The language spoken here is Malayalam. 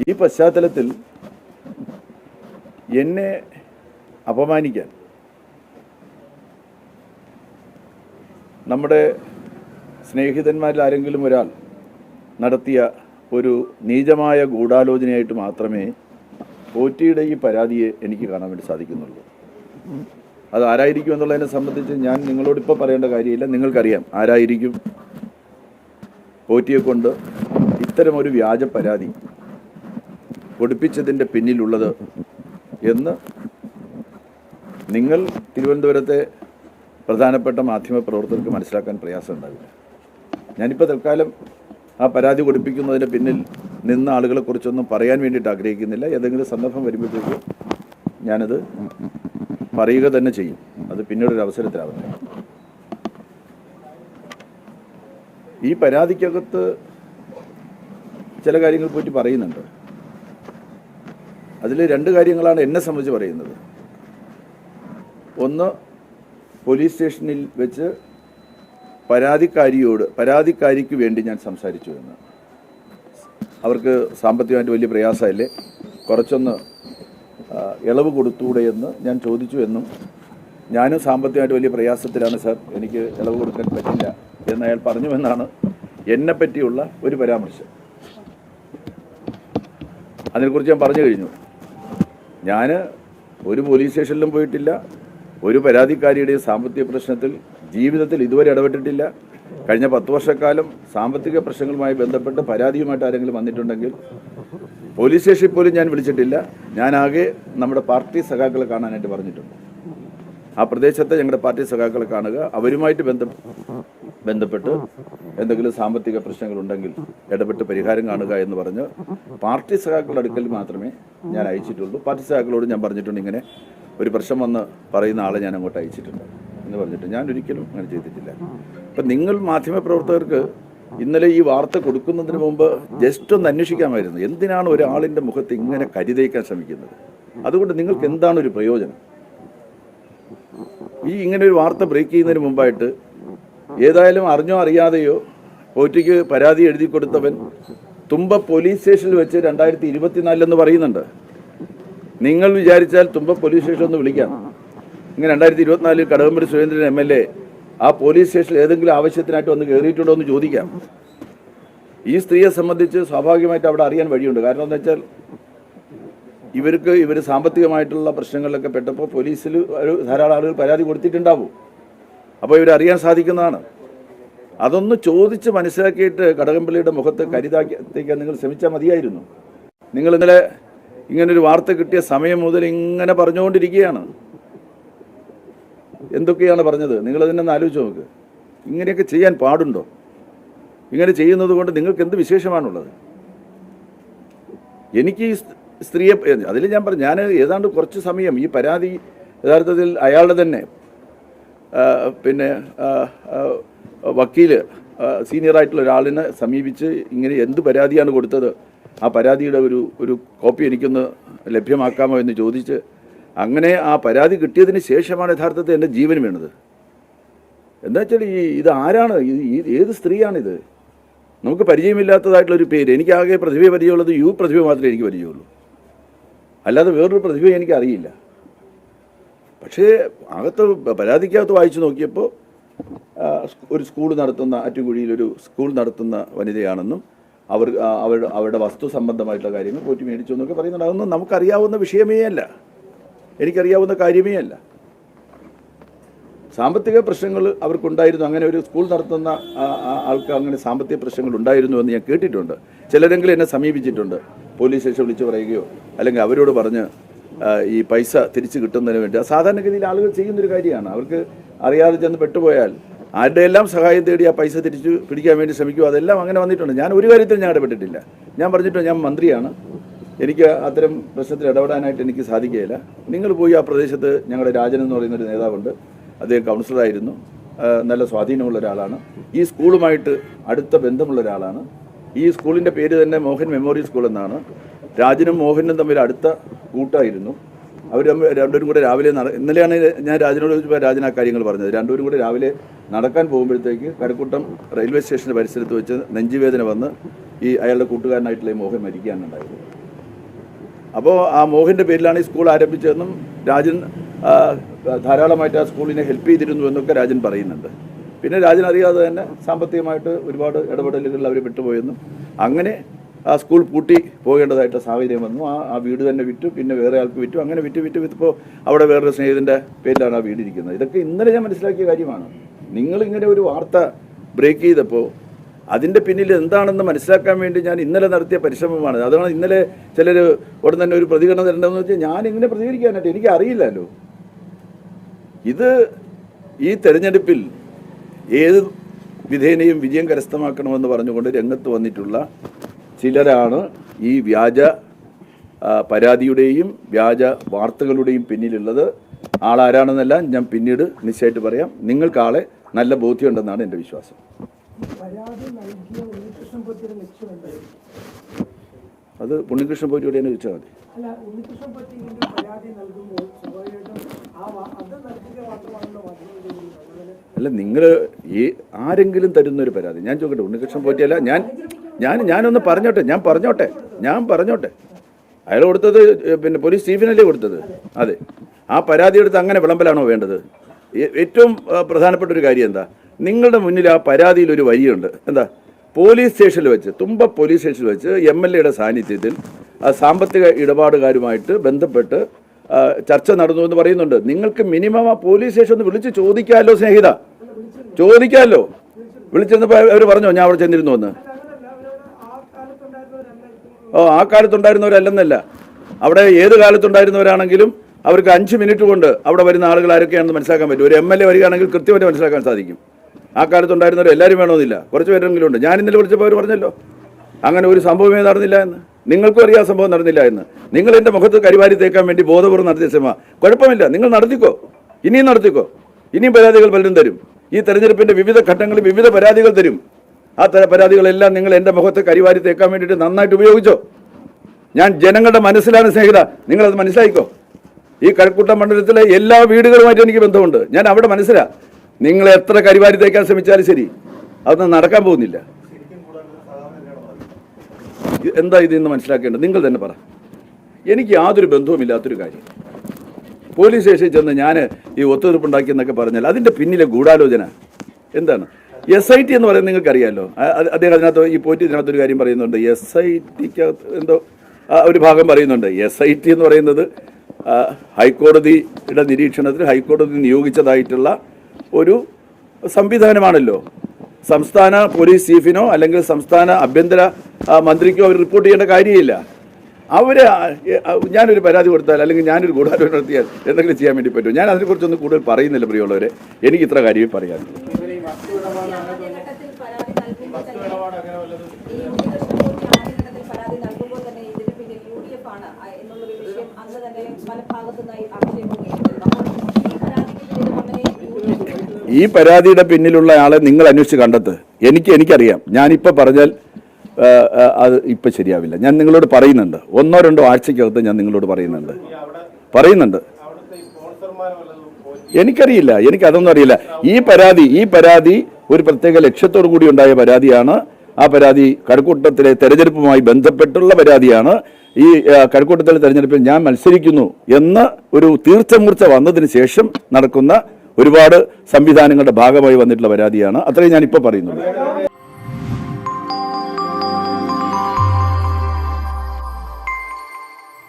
ഈ പശ്ചാത്തലത്തിൽ എന്നെ അപമാനിക്കാൻ നമ്മുടെ സ്നേഹിതന്മാരിൽ ആരെങ്കിലും ഒരാൾ നടത്തിയ ഒരു നീചമായ ഗൂഢാലോചനയായിട്ട് മാത്രമേ പോറ്റിയുടെ ഈ പരാതിയെ എനിക്ക് കാണാൻ വേണ്ടി സാധിക്കുന്നുള്ളൂ. അത് ആരായിരിക്കും എന്നുള്ളതിനെ സംബന്ധിച്ച് ഞാൻ നിങ്ങളോടിപ്പോൾ പറയേണ്ട കാര്യമില്ല. നിങ്ങൾക്കറിയാം ആരായിരിക്കും പോറ്റിയെ കൊണ്ട് ഇത്തരമൊരു വ്യാജ പരാതി കൊടുപ്പിച്ചതിൻ്റെ പിന്നിലുള്ളത് എന്ന് നിങ്ങൾ തിരുവനന്തപുരത്തെ പ്രധാനപ്പെട്ട മാധ്യമപ്രവർത്തകർക്ക് മനസ്സിലാക്കാൻ പ്രയാസം ഉണ്ടാവില്ല. ഞാനിപ്പോൾ തൽക്കാലം ആ പരാതി കൊടുപ്പിക്കുന്നതിന് പിന്നിൽ നിന്ന ആളുകളെക്കുറിച്ചൊന്നും പറയാൻ വേണ്ടിയിട്ട് ആഗ്രഹിക്കുന്നില്ല. ഏതെങ്കിലും സന്ദർഭം വരുമ്പോഴത്തേക്ക് ഞാനത് പറയുക തന്നെ ചെയ്യും. അത് പിന്നീടൊരു അവസരത്തിലാവുന്നത്. ഈ പരാതിക്കകത്ത് ചില കാര്യങ്ങൾ പറ്റി പറയുന്നുണ്ട്. അതിൽ രണ്ട് കാര്യങ്ങളാണ് എന്നെ സംബന്ധിച്ച് പറയുന്നത്. ഒന്ന്, പോലീസ് സ്റ്റേഷനിൽ വെച്ച് പരാതിക്കാരിക്ക് വേണ്ടി ഞാൻ സംസാരിച്ചു എന്ന്. അവർക്ക് സാമ്പത്തികമായിട്ട് വലിയ പ്രയാസമല്ലേ, കുറച്ചൊന്ന് ഇളവ് കൊടുത്തൂടെ എന്ന് ഞാൻ ചോദിച്ചു എന്നും, ഞാനും സാമ്പത്തികമായിട്ട് വലിയ പ്രയാസത്തിലാണ് സാർ, എനിക്ക് ഇളവ് കൊടുക്കാൻ പറ്റില്ല എന്ന് അയാൾ പറഞ്ഞുവെന്നാണ് എന്നെ പറ്റിയുള്ള ഒരു പരാമർശം. അതിനെക്കുറിച്ച് ഞാൻ പറഞ്ഞു കഴിഞ്ഞു. ഞാൻ ഒരു പോലീസ് സ്റ്റേഷനിലും പോയിട്ടില്ല. ഒരു പരാതിക്കാരിയുടെ സാമ്പത്തിക പ്രശ്നത്തിൽ ജീവിതത്തിൽ ഇതുവരെ ഇടപെട്ടിട്ടില്ല. കഴിഞ്ഞ 10 വർഷക്കാലം സാമ്പത്തിക പ്രശ്നങ്ങളുമായി ബന്ധപ്പെട്ട് പരാതിയുമായിട്ട് ആരെങ്കിലും വന്നിട്ടുണ്ടെങ്കിൽ പോലീസ് സ്റ്റേഷനിൽ പോലും ഞാൻ വിളിച്ചിട്ടില്ല. ഞാനാകെ നമ്മുടെ പാർട്ടി സഖാക്കളെ കാണാനായിട്ട് പറഞ്ഞിട്ടുണ്ട്. ആ പ്രദേശത്തെ ഞങ്ങളുടെ പാർട്ടി സഖാക്കളെ കാണുക, അവരുമായിട്ട് ബന്ധപ്പെട്ട് എന്തെങ്കിലും സാമ്പത്തിക പ്രശ്നങ്ങളുണ്ടെങ്കിൽ ഇടപെട്ട് പരിഹാരം കാണുക എന്ന് പറഞ്ഞ് പാർട്ടി സഖാക്കളുടെ അടുക്കൽ മാത്രമേ ഞാൻ അയച്ചിട്ടുള്ളൂ. പാർട്ടി സഖാക്കളോട് ഞാൻ പറഞ്ഞിട്ടുണ്ട്, ഇങ്ങനെ ഒരു പ്രശ്നം വന്ന് പറയുന്ന ആളെ ഞാൻ അങ്ങോട്ട് അയച്ചിട്ടുണ്ട് എന്ന് പറഞ്ഞിട്ട്. ഞാൻ ഒരിക്കലും അങ്ങനെ ചെയ്തിട്ടില്ല. അപ്പം നിങ്ങൾ മാധ്യമപ്രവർത്തകർക്ക് ഇന്നലെ ഈ വാർത്ത കൊടുക്കുന്നതിന് മുമ്പ് ജസ്റ്റ് ഒന്ന് അന്വേഷിക്കാമായിരുന്നു, എന്തിനാണ് ഒരാളിൻ്റെ മുഖത്ത് ഇങ്ങനെ കരിതയ്ക്കാൻ ശ്രമിക്കുന്നത്? അതുകൊണ്ട് നിങ്ങൾക്ക് എന്താണ് ഒരു പ്രയോജനം? ഈ ഇങ്ങനെ ഒരു വാർത്ത ബ്രേക്ക് ചെയ്യുന്നതിന് മുമ്പായിട്ട് ഏതായാലും അറിഞ്ഞോ അറിയാതെയോ പോറ്റിക്ക് പരാതി എഴുതി കൊടുത്തവൻ തുമ്പ പോലീസ് സ്റ്റേഷനിൽ വെച്ച് 2024 പറയുന്നുണ്ട്. നിങ്ങൾ വിചാരിച്ചാൽ തുമ്പ പോലീസ് സ്റ്റേഷൻ ഒന്ന് വിളിക്കാം. ഇങ്ങനെ 2024 കടകംപള്ളി സുരേന്ദ്രൻ MLA ആ പോലീസ് സ്റ്റേഷനിൽ ഏതെങ്കിലും ആവശ്യത്തിനായിട്ട് വന്ന് കയറിയിട്ടുണ്ടോ എന്ന് ചോദിക്കാം. ഈ സ്ത്രീയെ സംബന്ധിച്ച് സ്വാഭാവികമായിട്ട് അവിടെ അറിയാൻ വഴിയുണ്ട്. കാരണം എന്താ വെച്ചാൽ ഇവർ സാമ്പത്തികമായിട്ടുള്ള പ്രശ്നങ്ങളിലൊക്കെ പെട്ടപ്പോൾ പോലീസിൽ ഒരു ധാരാളം ആളുകൾ പരാതി കൊടുത്തിട്ടുണ്ടാവും. അപ്പോൾ ഇവരറിയാൻ സാധിക്കുന്നതാണ്. അതൊന്ന് ചോദിച്ച് മനസ്സിലാക്കിയിട്ട് കടകംപള്ളിയുടെ മുഖത്ത് കരിതാക്കിക്കാൻ നിങ്ങൾ ശ്രമിച്ചാൽ മതിയായിരുന്നു. നിങ്ങൾ ഇന്നലെ ഇങ്ങനൊരു വാർത്ത കിട്ടിയ സമയം മുതൽ ഇങ്ങനെ പറഞ്ഞുകൊണ്ടിരിക്കുകയാണ്. എന്തൊക്കെയാണ് പറഞ്ഞത്? നിങ്ങളതിനെ ഒന്ന് ആലോചിച്ച് നോക്ക്. ഇങ്ങനെയൊക്കെ ചെയ്യാൻ പാടുണ്ടോ? ഇങ്ങനെ ചെയ്യുന്നത് കൊണ്ട് നിങ്ങൾക്ക് എന്ത് വിശേഷമാണുള്ളത്? എനിക്ക് ഈ സ്ത്രീയെ അതിൽ ഞാൻ പറഞ്ഞു, ഞാൻ ഏതാണ്ട് കുറച്ച് സമയം ഈ പരാതി യഥാർത്ഥത്തിൽ അയാളുടെ തന്നെ വക്കീല് സീനിയറായിട്ടുള്ള ഒരാളിനെ സമീപിച്ച് ഇങ്ങനെ എന്ത് പരാതിയാണ് കൊടുത്തത്, ആ പരാതിയുടെ ഒരു കോപ്പി എനിക്കൊന്ന് ലഭ്യമാക്കാമോ എന്ന് ചോദിച്ച്, അങ്ങനെ ആ പരാതി കിട്ടിയതിന് ശേഷമാണ് യഥാർത്ഥത്തിൽ എൻ്റെ ജീവൻ വീണത്. എന്താ വെച്ചാൽ ഇത് ആരാണ്? ഏത് സ്ത്രീയാണിത്? നമുക്ക് പരിചയമില്ലാത്തതായിട്ടുള്ളൊരു പേര്. എനിക്കാകെ പ്രതിഭയെ പരിചയമുള്ളത് പ്രതിഭ മാത്രമേ എനിക്ക് പരിചയമുള്ളൂ. അല്ലാതെ വേറൊരു പ്രതിഭയെ എനിക്ക് അറിയില്ല. പക്ഷേ പരാതിക്കകത്ത് വായിച്ചു നോക്കിയപ്പോൾ ഒരു സ്കൂൾ നടത്തുന്ന, ആറ്റുകുഴിയിലൊരു സ്കൂൾ നടത്തുന്ന വനിതയാണെന്നും അവരുടെ വസ്തു സംബന്ധമായിട്ടുള്ള കാര്യങ്ങൾ പോറ്റി മേടിച്ചു എന്നൊക്കെ പറയുന്നുണ്ട്. അതൊന്നും നമുക്കറിയാവുന്ന വിഷയമേ അല്ല, എനിക്കറിയാവുന്ന കാര്യമേ അല്ല. സാമ്പത്തിക പ്രശ്നങ്ങൾ അവർക്കുണ്ടായിരുന്നു. അങ്ങനെ ഒരു സ്കൂൾ നടത്തുന്ന ആൾക്ക് അങ്ങനെ സാമ്പത്തിക പ്രശ്നങ്ങൾ ഉണ്ടായിരുന്നു എന്ന് ഞാൻ കേട്ടിട്ടുണ്ട്. ചിലരെങ്കിലും എന്നെ സമീപിച്ചിട്ടുണ്ട്, പോലീസ് സ്റ്റേഷൻ വിളിച്ച് പറയുകയോ അല്ലെങ്കിൽ അവരോട് പറഞ്ഞ് ഈ പൈസ തിരിച്ച് കിട്ടുന്നതിന് വേണ്ടി. സാധാരണഗതിയിൽ ആളുകൾ ചെയ്യുന്നൊരു കാര്യമാണ്. അവർക്ക് അറിയാതെ ചെന്ന് പെട്ടുപോയാൽ ആരുടെ എല്ലാം സഹായം തേടി ആ പൈസ തിരിച്ച് പിടിക്കാൻ വേണ്ടി ശ്രമിക്കുക. അതെല്ലാം അങ്ങനെ വന്നിട്ടുണ്ട്. ഞാൻ ഒരു കാര്യത്തിൽ ഞാൻ ഇടപെട്ടിട്ടില്ല. ഞാൻ പറഞ്ഞിട്ട് ഞാൻ മന്ത്രിയാണ്, എനിക്ക് അത്തരം പ്രശ്നത്തിൽ ഇടപെടാനായിട്ട് എനിക്ക് സാധിക്കുകയില്ല. നിങ്ങൾ പോയി ആ പ്രദേശത്ത് ഞങ്ങളുടെ രാജൻ എന്ന് പറയുന്നൊരു നേതാവുണ്ട്, അദ്ദേഹം കൗൺസിലറായിരുന്നു, നല്ല സ്വാധീനമുള്ള ഒരാളാണ്, ഈ സ്കൂളുമായിട്ട് അടുത്ത ബന്ധമുള്ള ഒരാളാണ്. ഈ സ്കൂളിൻ്റെ പേര് തന്നെ മോഹൻ മെമ്മോറിയൽ സ്കൂൾ എന്നാണ്. രാജനും മോഹനും തമ്മിൽ അടുത്ത കൂട്ടായിരുന്നു. അവർ രണ്ടുപേരും കൂടെ രാവിലെ ഇന്നലെയാണ് ഞാൻ രാജനോട് ചോദിച്ചപ്പോൾ രാജൻ ആ കാര്യങ്ങൾ പറഞ്ഞത്. രണ്ടുപേരും കൂടെ രാവിലെ നടക്കാൻ പോകുമ്പോഴത്തേക്ക് കരക്കുട്ടം റെയിൽവേ സ്റ്റേഷൻ്റെ പരിസരത്ത് വെച്ച് നെഞ്ചുവേദന വന്ന് ഈ അയാളുടെ കൂട്ടുകാരനായിട്ടുള്ള മോഹൻ മരിക്കാനുണ്ടായത്. അപ്പോൾ ആ മോഹൻ്റെ പേരിലാണ് ഈ സ്കൂൾ ആരംഭിച്ചതെന്നും രാജൻ ധാരാളമായിട്ട് ആ സ്കൂളിനെ ഹെൽപ്പ് ചെയ്തിരുന്നു എന്നൊക്കെ രാജൻ പറയുന്നുണ്ട്. പിന്നെ രാജൻ അറിയാതെ തന്നെ സാമ്പത്തികമായിട്ട് ഒരുപാട് ഇടപെടലുകളിൽ അവർ വിട്ടുപോയെന്നും അങ്ങനെ ആ സ്കൂൾ പൂട്ടി പോകേണ്ടതായിട്ട് സാഹചര്യം വന്നു. ആ വീട് തന്നെ വിറ്റു, പിന്നെ വേറെ ആൾക്ക് വിറ്റു, അങ്ങനെ വിറ്റപ്പോൾ അവിടെ വേറൊരു സ്നേഹിതൻ്റെ പേരിലാണ് ആ വീടിരിക്കുന്നത്. ഇതൊക്കെ ഇന്നലെ ഞാൻ മനസ്സിലാക്കിയ കാര്യമാണ്. നിങ്ങളിങ്ങനെ ഒരു വാർത്ത ബ്രേക്ക് ചെയ്തപ്പോൾ അതിൻ്റെ പിന്നിൽ എന്താണെന്ന് മനസ്സിലാക്കാൻ വേണ്ടി ഞാൻ ഇന്നലെ നടത്തിയ പരിശ്രമമാണ്. അതാണ് ഇന്നലെ ചിലർ ഉടൻ തന്നെ ഒരു പ്രതികരണം തരേണ്ടതെന്ന് വെച്ചാൽ ഞാൻ ഇങ്ങനെ പ്രതികരിക്കാനായിട്ട് എനിക്ക് അറിയില്ലല്ലോ. ഇത് ഈ തെരഞ്ഞെടുപ്പിൽ ഏത് വിധേനയും വിജയം കരസ്ഥമാക്കണമെന്ന് പറഞ്ഞുകൊണ്ട് രംഗത്ത് വന്നിട്ടുള്ള ചിലരാണ് ഈ വ്യാജ പരാതിയുടെയും വ്യാജ വാർത്തകളുടെയും പിന്നിലുള്ളത്. ആളാരാണെന്നല്ല ഞാൻ പിന്നീട് നിശ്ചയമായിട്ട് പറയാം. നിങ്ങൾക്ക് ആളെ നല്ല ബോധ്യമുണ്ടെന്നാണ് എൻ്റെ വിശ്വാസം. അത് ഉണ്ണികൃഷ്ണൻ പോറ്റിയോട് തന്നെ ചോദിച്ചാൽ മതി. അല്ല, നിങ്ങൾ ഈ ആരെങ്കിലും തരുന്നൊരു പരാതി ഞാൻ ചോദിക്കട്ടെ. ഉണ്ണികൃഷ്ണൻ പോറ്റിയല്ല, ഞാനൊന്ന് ഞാൻ പറഞ്ഞോട്ടെ അയാൾ കൊടുത്തത് പിന്നെ പോലീസ് ചീഫിനല്ലേ കൊടുത്തത്. അതെ, ആ പരാതി എടുത്ത് അങ്ങനെ വിളമ്പലാണോ വേണ്ടത്? ഏറ്റവും പ്രധാനപ്പെട്ട ഒരു കാര്യം എന്താ, നിങ്ങളുടെ മുന്നിൽ ആ പരാതിയിൽ ഒരു വരിയുണ്ട്. എന്താ, പോലീസ് സ്റ്റേഷനിൽ വെച്ച്, തുമ്പ പോലീസ് സ്റ്റേഷനിൽ വെച്ച് MLA സാന്നിധ്യത്തിൽ സാമ്പത്തിക ഇടപാടുകാരുമായിട്ട് ബന്ധപ്പെട്ട് ചർച്ച നടന്നു എന്ന് പറയുന്നുണ്ട്. നിങ്ങൾക്ക് മിനിമം ആ പോലീസ് സ്റ്റേഷൻ ഒന്ന് വിളിച്ച് ചോദിക്കാമല്ലോ സ്നേഹിത, ചോദിക്കാമല്ലോ. വിളിച്ചെന്നപ്പോൾ അവർ പറഞ്ഞോ ഞാൻ അവിടെ ചെന്നിരുന്നു എന്ന്? ആ കാലത്തുണ്ടായിരുന്നവരല്ലെന്നല്ല, അവിടെ ഏത് കാലത്തുണ്ടായിരുന്നവരാണെങ്കിലും അവർക്ക് 5 മിനിറ്റ് കൊണ്ട് അവിടെ വരുന്ന ആളുകൾ ആരൊക്കെയാണെന്ന് മനസ്സിലാക്കാൻ പറ്റും. ഒരു MLA വരികയാണെങ്കിൽ കൃത്യമായിട്ട് മനസ്സിലാക്കാൻ സാധിക്കും. ആ കാലത്തുണ്ടായിരുന്നവർ എല്ലാവരും വേണമെന്നില്ല, കുറച്ച് പേരെങ്കിലും ഉണ്ട്. ഞാൻ ഇന്നലെ വിളിച്ചപ്പോൾ അവർ പറഞ്ഞല്ലോ അങ്ങനെ ഒരു സംഭവമേ നടന്നില്ല എന്ന്. നിങ്ങൾക്കും അറിയാം സംഭവം നടന്നില്ല എന്ന്. നിങ്ങൾ എൻ്റെ മുഖത്ത് കരിവാരി തേക്കാൻ വേണ്ടി ബോധപൂർവ്വം നടത്തിയ ശ്രമം. കുഴപ്പമില്ല, നിങ്ങൾ നടത്തിക്കോ, ഇനിയും നടത്തിക്കോ. ഇനിയും പരാതികൾ പലരും തരും. ഈ തെരഞ്ഞെടുപ്പിൻ്റെ വിവിധ ഘട്ടങ്ങളിൽ വിവിധ പരാതികൾ തരും. ആ പരാതികളെല്ലാം നിങ്ങൾ എൻ്റെ മുഖത്ത് കരിവാരി തേക്കാൻ വേണ്ടിയിട്ട് നന്നായിട്ട് ഉപയോഗിച്ചോ. ഞാൻ ജനങ്ങളുടെ മനസ്സിലാണ് സ്നേഹിത, നിങ്ങളത് മനസ്സിലായിക്കോ. ഈ കഴക്കൂട്ടം മണ്ഡലത്തിലെ എല്ലാ വീടുകളുമായിട്ട് എനിക്ക് ബന്ധമുണ്ട്. ഞാൻ അവിടെ മനസ്സിലാണ്. നിങ്ങൾ എത്ര കരിവാരി തേക്കാൻ ശ്രമിച്ചാലും ശരി, അതൊന്നും നടക്കാൻ പോകുന്നില്ല. എന്താ ഇതെന്ന് മനസ്സിലാക്കേണ്ടത് നിങ്ങൾ തന്നെ പറ. എനിക്ക് യാതൊരു ബന്ധവുമില്ലാത്തൊരു കാര്യം. പോലീസ് സ്റ്റേഷനിൽ ചെന്ന് ഞാൻ ഈ ഒത്തുതീർപ്പുണ്ടാക്കിയെന്നൊക്കെ പറഞ്ഞാൽ അതിൻ്റെ പിന്നിലെ ഗൂഢാലോചന എന്താണ്? SIT എന്ന് പറയുന്നത് നിങ്ങൾക്കറിയാമല്ലോ. അദ്ദേഹം അതിനകത്ത് ഈ പോറ്റി ഇതിനകത്തൊരു കാര്യം പറയുന്നുണ്ട്. SITക്ക് എന്തോ ഒരു ഭാഗം പറയുന്നുണ്ട്. SIT എന്ന് പറയുന്നത് ഹൈക്കോടതിയുടെ നിരീക്ഷണത്തിൽ ഹൈക്കോടതി നിയോഗിച്ചതായിട്ടുള്ള ഒരു സംവിധാനമാണല്ലോ. സംസ്ഥാന പോലീസ് ചീഫിനോ അല്ലെങ്കിൽ സംസ്ഥാന ആഭ്യന്തര മന്ത്രിക്കോ അവർ റിപ്പോർട്ട് ചെയ്യേണ്ട കാര്യമില്ല. ഞാനൊരു പരാതി കൊടുത്താൽ അല്ലെങ്കിൽ ഞാനൊരു ഗൂഢാലോചന നടത്തിയാൽ എന്തെങ്കിലും ചെയ്യാൻ വേണ്ടി പറ്റും. ഞാൻ അതിനെക്കുറിച്ചൊന്നും കൂടുതൽ പറയുന്നില്ല പ്രിയമുള്ളവരെ. എനിക്ക് ഇത്ര കാര്യമേ പറയാനുള്ളൂ. ഈ പരാതിയുടെ പിന്നിലുള്ള ആളെ നിങ്ങൾ അന്വേഷിച്ച് കണ്ടെത്ത്. എനിക്കറിയാം. ഞാനിപ്പോൾ പറഞ്ഞാൽ അത് ഇപ്പം ശരിയാവില്ല. ഞാൻ നിങ്ങളോട് പറയുന്നുണ്ട്. 1-2 ആഴ്ചക്കകത്ത് ഞാൻ നിങ്ങളോട് പറയുന്നുണ്ട്. എനിക്കറിയില്ല, എനിക്കതൊന്നും അറിയില്ല. ഈ പരാതി ഒരു പ്രത്യേക ലക്ഷ്യത്തോടു കൂടി ഉണ്ടായ പരാതിയാണ്. ആ പരാതി കഴക്കൂട്ടത്തിലെ തെരഞ്ഞെടുപ്പുമായി ബന്ധപ്പെട്ടുള്ള പരാതിയാണ്. ഈ കഴക്കൂട്ടത്തിലെ തെരഞ്ഞെടുപ്പിൽ ഞാൻ മത്സരിക്കുന്നു എന്ന് ഒരു തീർച്ചമൂർച്ച വന്നതിന് ശേഷം നടക്കുന്ന ഒരുപാട് സംവിധാനങ്ങളുടെ ഭാഗമായി വന്നിട്ടുള്ള പരാതിയാണ്. അത്രയും ഞാനിപ്പോൾ പറയുന്നുള്ളൂ.